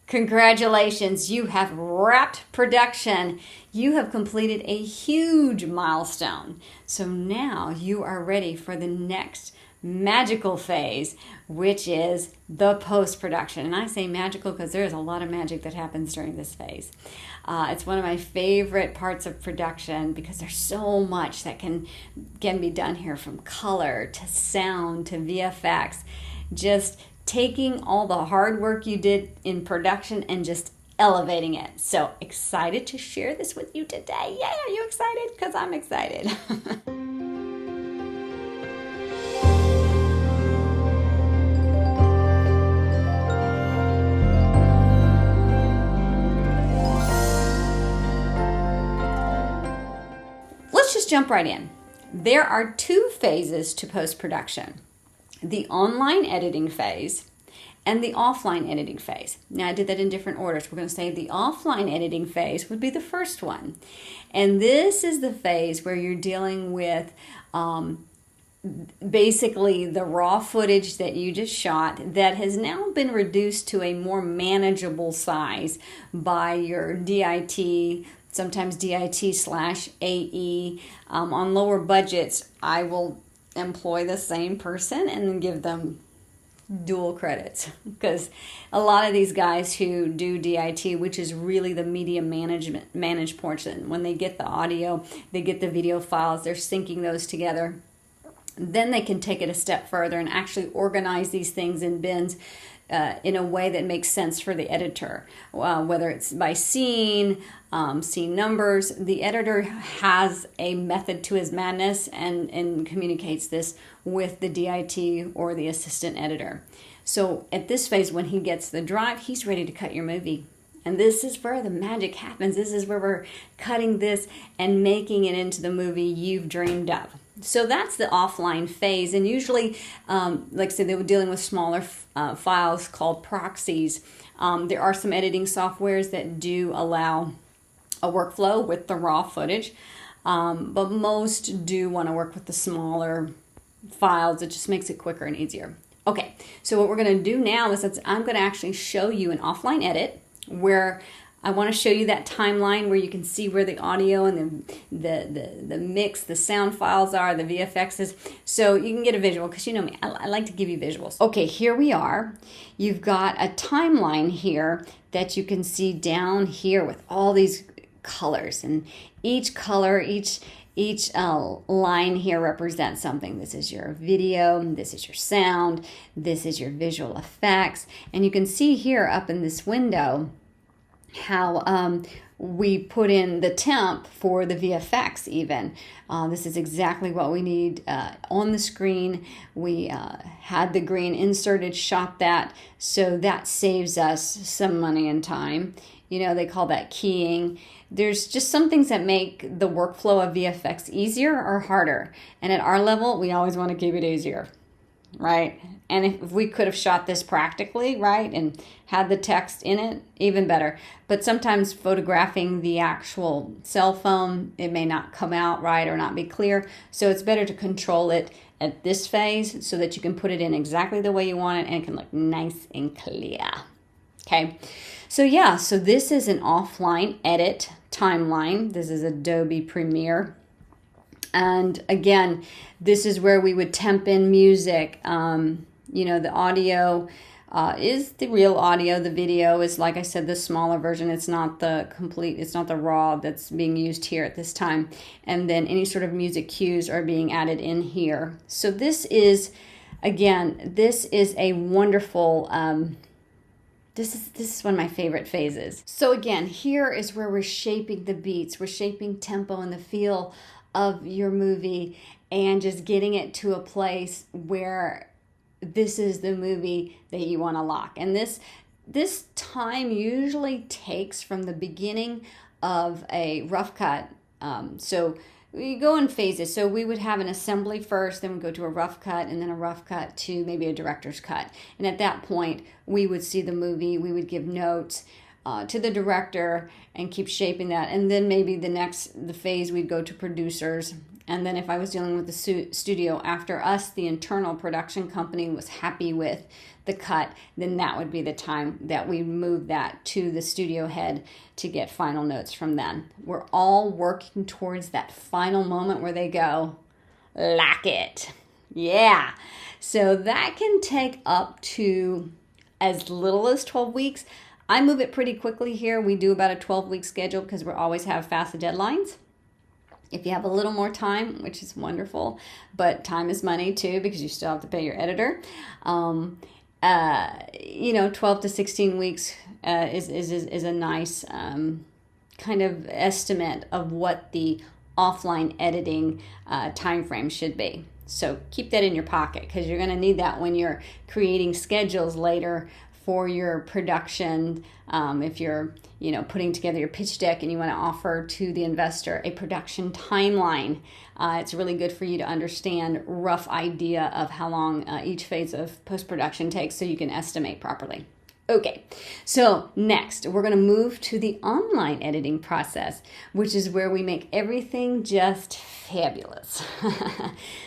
Congratulations, you have wrapped production. You have completed a huge milestone. So now you are ready for the next magical phase, which is the post-production. And I say magical because there is a lot of magic that happens during this phase. It's one of my favorite parts of production because there's so much that can be done here, from color to sound to VFX. Just taking all the hard work you did in production and just elevating it. So excited to share this with you today. Yeah, are you excited? Because I'm excited. Let's just jump right in. There are two phases to post-production: the online editing phase and the offline editing phase. Now, I did that in different orders. We're going to say the offline editing phase would be the first one. And this is the phase where you're dealing with basically the raw footage that you just shot that has now been reduced to a more manageable size by your DIT, sometimes DIT/AE. On lower budgets, I will employ the same person and then give them dual credits, because a lot of these guys who do DIT, which is really the media managed portion, when they get the audio, they get the video files, they're syncing those together, then they can take it a step further and actually organize these things in bins in a way that makes sense for the editor, whether it's by scene numbers. The editor has a method to his madness and communicates this with the DIT or the assistant editor. So at this phase, when he gets the drive, he's ready to cut your movie. And this is where the magic happens. This is where we're cutting this and making it into the movie you've dreamed of. So that's the offline phase. And usually, like I said, they were dealing with smaller files called Proxies. There are some editing softwares that do allow a workflow with the raw footage, but most do want to work with the smaller files. It just makes it quicker and easier. Okay, so what we're going to do now is I'm going to actually show you an offline edit where I want to show you that timeline where you can see where the audio and the mix, the sound files are, the VFX is, so you can get a visual, because you know me, I like to give you visuals. Okay, here we are. You've got a timeline here that you can see down here with all these colors, and each color, each line here represents something. This is your video, this is your sound, this is your visual effects, and you can see here up in this window how we put in the temp for the VFX even. This is exactly what we need on the screen. We had the green inserted, shot that, so that saves us some money and time. You know, they call that keying. There's just some things that make the workflow of VFX easier or harder. And at our level, we always want to keep it easier, right? And if we could have shot this practically, right, and had the text in it, even better. But sometimes photographing the actual cell phone, it may not come out right or not be clear. So it's better to control it at this phase so that you can put it in exactly the way you want it and it can look nice and clear. Okay, so yeah, so this is an offline edit timeline. This is Adobe Premiere. And again, this is where we would temp in music. You know, the audio is the real audio. The video is, like I said, the smaller version. It's not the complete, it's not the raw that's being used here at this time. And then any sort of music cues are being added in here. So this is, again, this is a wonderful, this is one of my favorite phases. So again, here is where we're shaping the beats. We're shaping tempo and the feel of your movie and just getting it to a place where this is the movie that you want to lock. And this time usually takes from the beginning of a rough cut. So we go in phases. So we would have an assembly first, then we go to a rough cut, and then a rough cut to maybe a director's cut. And at that point, we would see the movie, we would give notes to the director and keep shaping that. And then maybe the phase we'd go to producers And then if I was dealing with the studio after us, the internal production company was happy with the cut, then that would be the time that we move that to the studio head to get final notes from them. We're all working towards that final moment where they go, like it. Yeah. So that can take up to as little as 12 weeks. I move it pretty quickly here. We do about a 12-week schedule because we always have fast deadlines. If you have a little more time, which is wonderful, but time is money too because you still have to pay your editor. 12 to 16 weeks is a nice kind of estimate of what the offline editing time frame should be. So keep that in your pocket because you're going to need that when you're creating schedules later for your production. If you're putting together your pitch deck and you want to offer to the investor a production timeline, it's really good for you to understand rough idea of how long each phase of post-production takes so you can estimate properly. Okay, so next we're going to move to the online editing process, which is where we make everything just fabulous.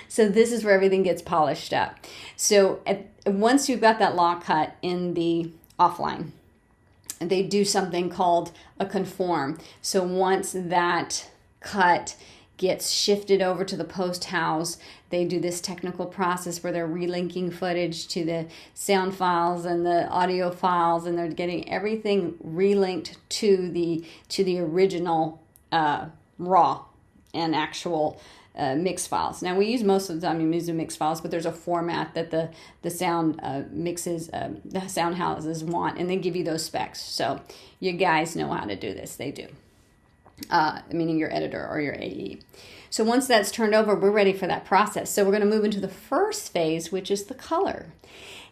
So this is where everything gets polished up. So once you've got that law cut in the offline, they do something called a conform. So once that cut gets shifted over to the post house, they do this technical process where they're relinking footage to the sound files and the audio files, and they're getting everything relinked to the original raw and actual mix files. Now we use most of the time we use the mix files, but there's a format that the sound mixes, the sound houses want, and they give you those specs. So you guys know how to do this. They do. Meaning your editor or your AE. So once that's turned over, we're ready for that process. So we're going to move into the first phase, which is the color.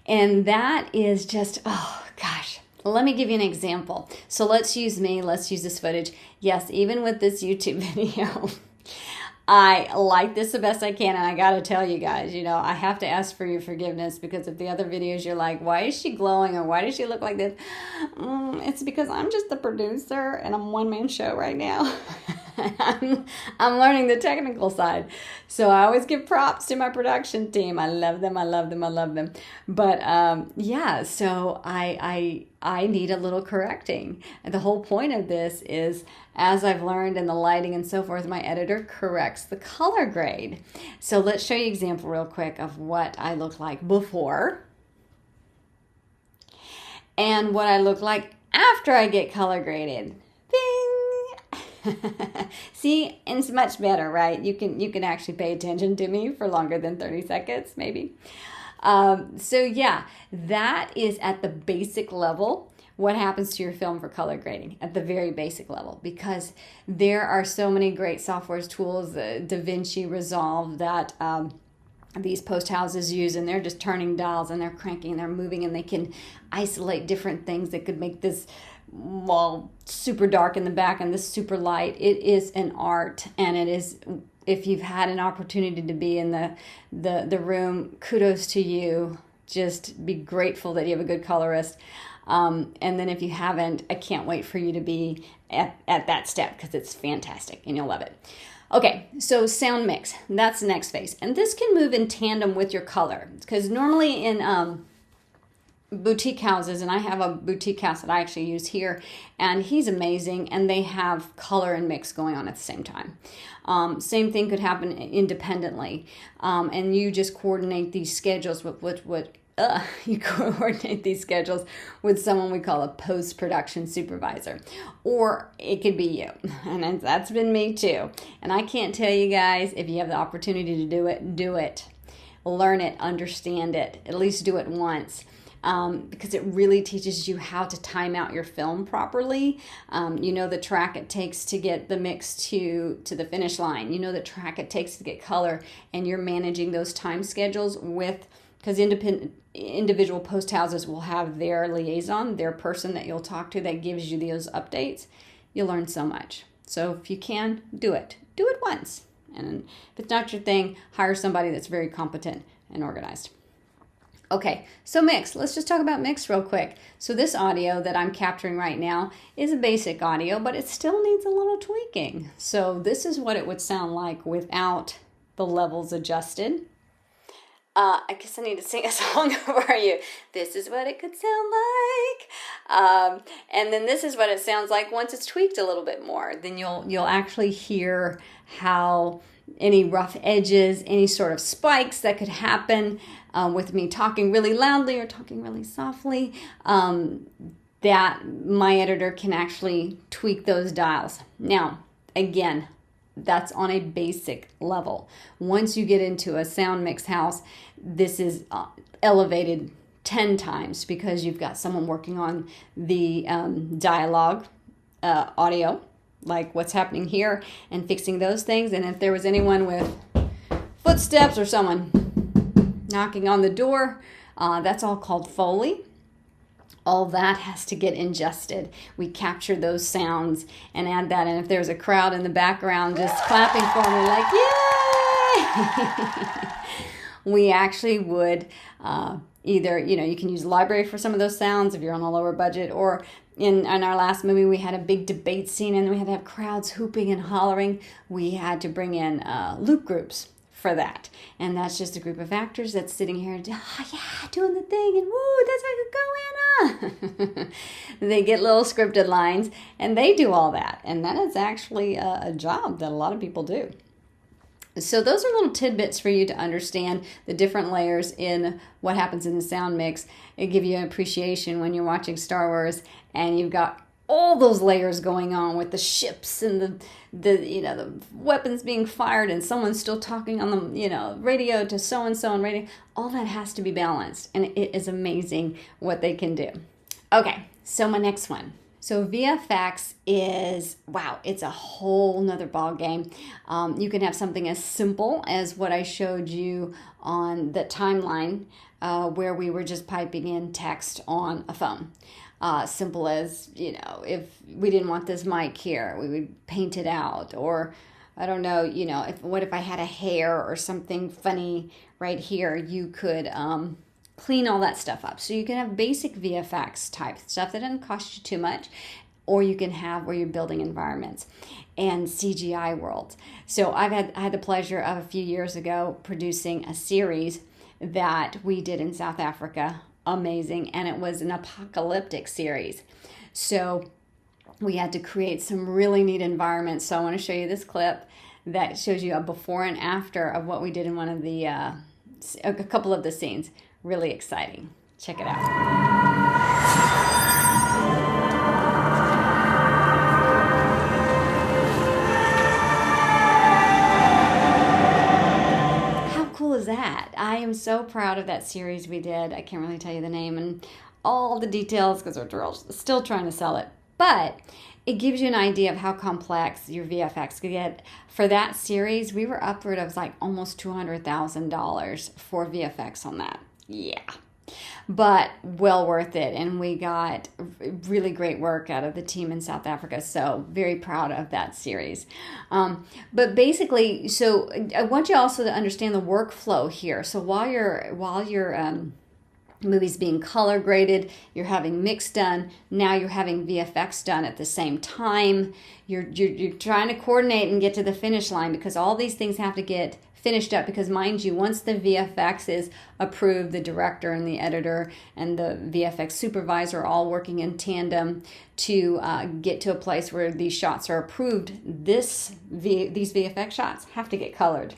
And that is just, oh gosh, let me give you an example. So let's use me, let's use this footage. Yes, even with this YouTube video, I like this the best I can, and I gotta tell you guys, I have to ask for your forgiveness because if the other videos you're like, why is she glowing or why does she look like this? It's because I'm just the producer and I'm one-man show right now. I'm learning the technical side. So I always give props to my production team. I love them. But so I need a little correcting. And the whole point of this is, as I've learned in the lighting and so forth, my editor corrects the color grade. So let's show you an example real quick of what I look like before and what I look like after I get color graded. Bing! See, it's much better, right? You can actually pay attention to me for longer than 30 seconds, maybe. That is at the basic level what happens to your film for color grading at the very basic level, because there are so many great software tools, Davinci, Resolve, that these post houses use, and they're just turning dials and they're cranking and they're moving, and they can isolate different things that could make this super dark in the back and this super light. It is an art, and it is, if you've had an opportunity to be in the room, kudos to you. Just be grateful that you have a good colorist. And then if you haven't, I can't wait for you to be at that step because it's fantastic and you'll love it. Okay, so sound mix, that's the next phase. And this can move in tandem with your color, because normally in boutique houses, and I have a boutique house that I actually use here, and he's amazing, and they have color and mix going on at the same time. Same thing could happen independently, and you just coordinate these schedules you coordinate these schedules with someone we call a post-production supervisor, or it could be you, and that's been me too. And I can't tell you guys, if you have the opportunity to do it, learn it, understand it, at least do it once. Because it really teaches you how to time out your film properly. The track it takes to get the mix to the finish line. The track it takes to get color, and you're managing those time schedules because individual post houses will have their liaison, their person that you'll talk to that gives you those updates. You'll learn so much. So if you can, do it. Do it once. And if it's not your thing, hire somebody that's very competent and organized. Okay, so mix. Let's just talk about mix real quick. So this audio that I'm capturing right now is a basic audio, but it still needs a little tweaking. So this is what it would sound like without the levels adjusted. I guess I need to sing a song for you. This is what it could sound like. And then this is what it sounds like once it's tweaked a little bit more. Then you'll actually hear how any rough edges, any sort of spikes that could happen with me talking really loudly or talking really softly, that my editor can actually tweak those dials. Now, again, that's on a basic level. Once you get into a sound mix house, this is elevated 10 times because you've got someone working on the dialogue audio, like what's happening here, and fixing those things. And if there was anyone with footsteps or someone knocking on the door, that's all called Foley. All that has to get ingested. We capture those sounds and add that. And if there's a crowd in the background just clapping for me like, yay! We actually would either, you can use library for some of those sounds if you're on a lower budget, or in our last movie, we had a big debate scene and we had to have crowds hooping and hollering. We had to bring in loop groups for that. And that's just a group of actors that's sitting here and doing the thing, and woo, that's how you go in. They get little scripted lines and they do all that. And that is actually a job that a lot of people do. So those are little tidbits for you to understand the different layers in what happens in the sound mix. It give you an appreciation when you're watching Star Wars and you've got all those layers going on with the ships and the weapons being fired and someone's still talking on the radio to so and so on radio. All that has to be balanced, and it is amazing what they can do. Okay, so my next one. So VFX is, wow, it's a whole nother ball game. You can have something as simple as what I showed you on the timeline where we were just piping in text on a phone. Simple as, if we didn't want this mic here, we would paint it out. Or, I don't know, what if I had a hair or something funny right here, you could clean all that stuff up. So you can have basic VFX type stuff that doesn't cost you too much, or you can have where you're building environments and CGI worlds. So I had the pleasure of a few years ago producing a series that we did in South Africa. Amazing. And it was an apocalyptic series. So we had to create some really neat environments. So I want to show you this clip that shows you a before and after of what we did in one of the, a couple of the scenes. Really exciting. Check it out. How cool is that? I am so proud of that series we did. I can't really tell you the name and all the details because we're still trying to sell it. But it gives you an idea of how complex your VFX could get. For that series, we were upward of like almost $200,000 for VFX on that. Yeah, but well worth it. And we got really great work out of the team in South Africa. So very proud of that series. But basically, so I want you also to understand the workflow here. So while your movie's being color graded, you're having mix done, now you're having VFX done at the same time. You're trying to coordinate and get to the finish line because all these things have to get finished up, because mind you, once the VFX is approved, the director and the editor and the VFX supervisor are all working in tandem to get to a place where these shots are approved. These VFX shots have to get colored.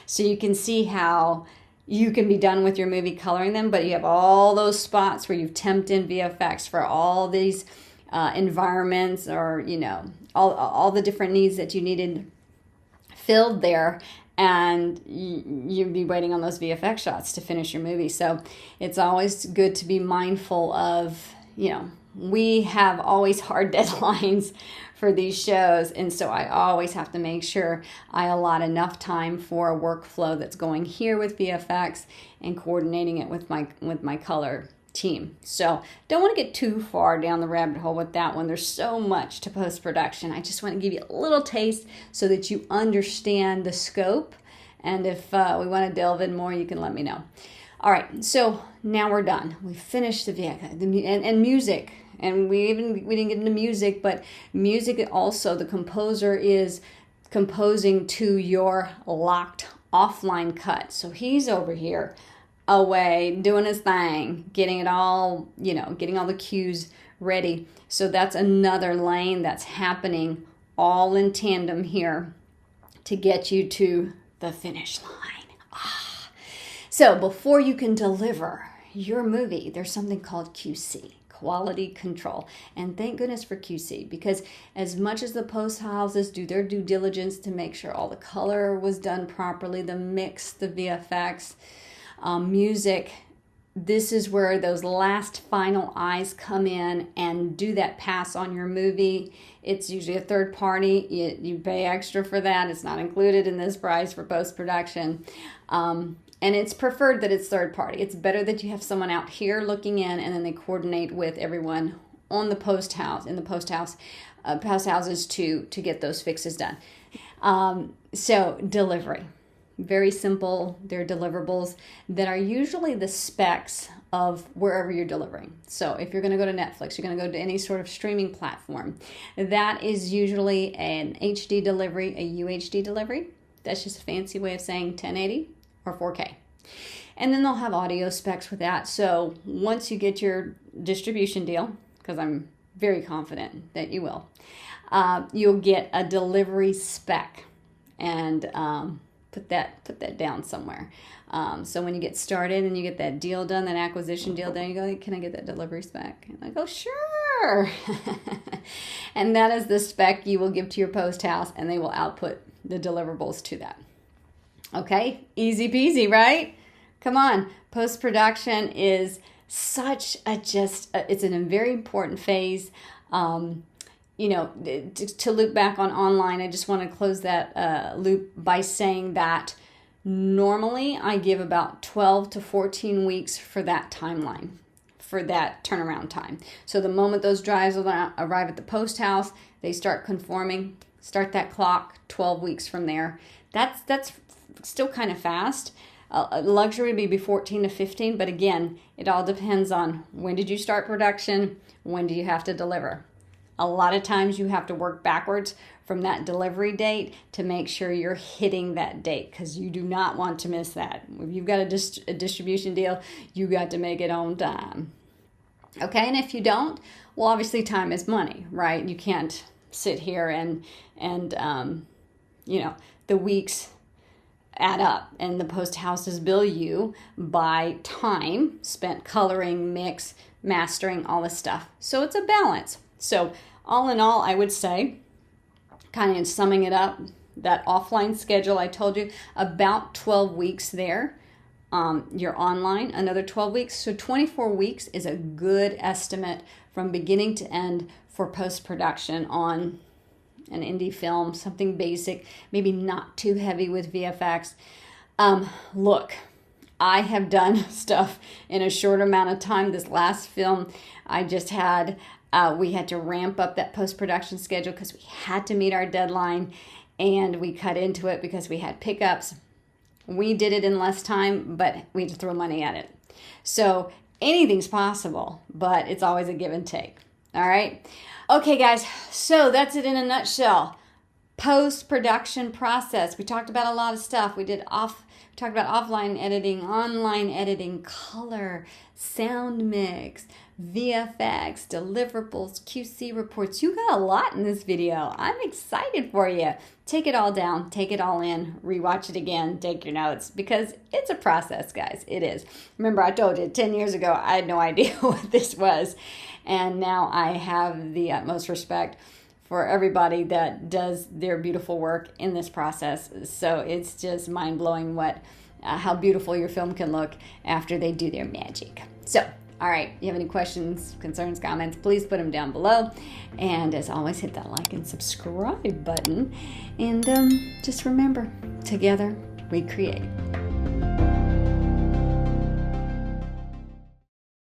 So you can see how you can be done with your movie coloring them, but you have all those spots where you've temped in VFX for all these environments, or all the different needs that you needed filled there. And you'd be waiting on those VFX shots to finish your movie. So it's always good to be mindful of, we have always hard deadlines for these shows. And so I always have to make sure I allot enough time for a workflow that's going here with VFX and coordinating it with my color team. So don't want to get too far down the rabbit hole with that one. There's so much to post-production. I just want to give you a little taste so that you understand the scope. And if we want to delve in more, you can let me know. All right, so now we're done. We finished the VFX and music. And we didn't get into music, but music also, the composer is composing to your locked offline cut. So he's over here away doing his thing, getting it all, getting all the cues ready. So that's another lane that's happening all in tandem here to get you to the finish line. So before you can deliver your movie, there's something called QC, quality control. And thank goodness for QC, because as much as the post houses do their due diligence to make sure all the color was done properly, the mix, the VFX, music, this is where those last final eyes come in and do that pass on your movie. It's usually a third party. You pay extra for that. It's not included in this price for post-production. And it's preferred that it's third party. It's better that you have someone out here looking in, and then they coordinate with everyone on the post houses to get those fixes done. So delivery. Very simple. They're deliverables that are usually the specs of wherever you're delivering. So if you're going to go to Netflix, you're going to go to any sort of streaming platform, that is usually an HD delivery, a UHD delivery. That's just a fancy way of saying 1080 or 4K. And then they'll have audio specs with that. So once you get your distribution deal, because I'm very confident that you will, you'll get a delivery spec. And put that down somewhere. So when you get started and you get that deal done, that acquisition deal done, you go, can I get that delivery spec? And I go, sure. And that is the spec you will give to your post house, and they will output the deliverables to that. Okay, easy peasy, right? Come on. Post-production is such it's a very important phase. To loop back on online, I just want to close that loop by saying that normally I give about 12 to 14 weeks for that timeline, for that turnaround time. So the moment those drives arrive at the post house, they start conforming, start that clock, 12 weeks from there. That's still kind of fast. Luxury would be 14 to 15, but again, it all depends on when did you start production, when do you have to deliver. A lot of times you have to work backwards from that delivery date to make sure you're hitting that date, because you do not want to miss that. If you've got a distribution deal, you got to make it on time. Okay, and if you don't, well, obviously time is money, right? You can't sit here and the weeks add up and the post houses bill you by time spent coloring, mix, mastering, all this stuff. So it's a balance. So all in all, I would say, kind of summing it up, that offline schedule I told you, about 12 weeks there. You're online, another 12 weeks. So 24 weeks is a good estimate from beginning to end for post-production on an indie film, something basic, maybe not too heavy with VFX. Look, I have done stuff in a short amount of time. This last film I just had, we had to ramp up that post-production schedule because we had to meet our deadline, and we cut into it because we had pickups. We did it in less time, but we had to throw money at it. So anything's possible, but it's always a give and take. All right. Okay, guys. So that's it in a nutshell. Post-production process. We talked about a lot of stuff. We talked about offline editing, online editing, color, sound mix, VFX, deliverables, QC reports. You got a lot in this video. I'm excited for you. Take it all down, take it all in, rewatch it again, take your notes, because it's a process, guys. It is. Remember, I told you 10 years ago, I had no idea what this was. And now I have the utmost respect for everybody that does their beautiful work in this process. So it's just mind-blowing how beautiful your film can look after they do their magic. So, all right, you have any questions, concerns, comments, please put them down below. And as always, hit that like and subscribe button. And just remember, together we create.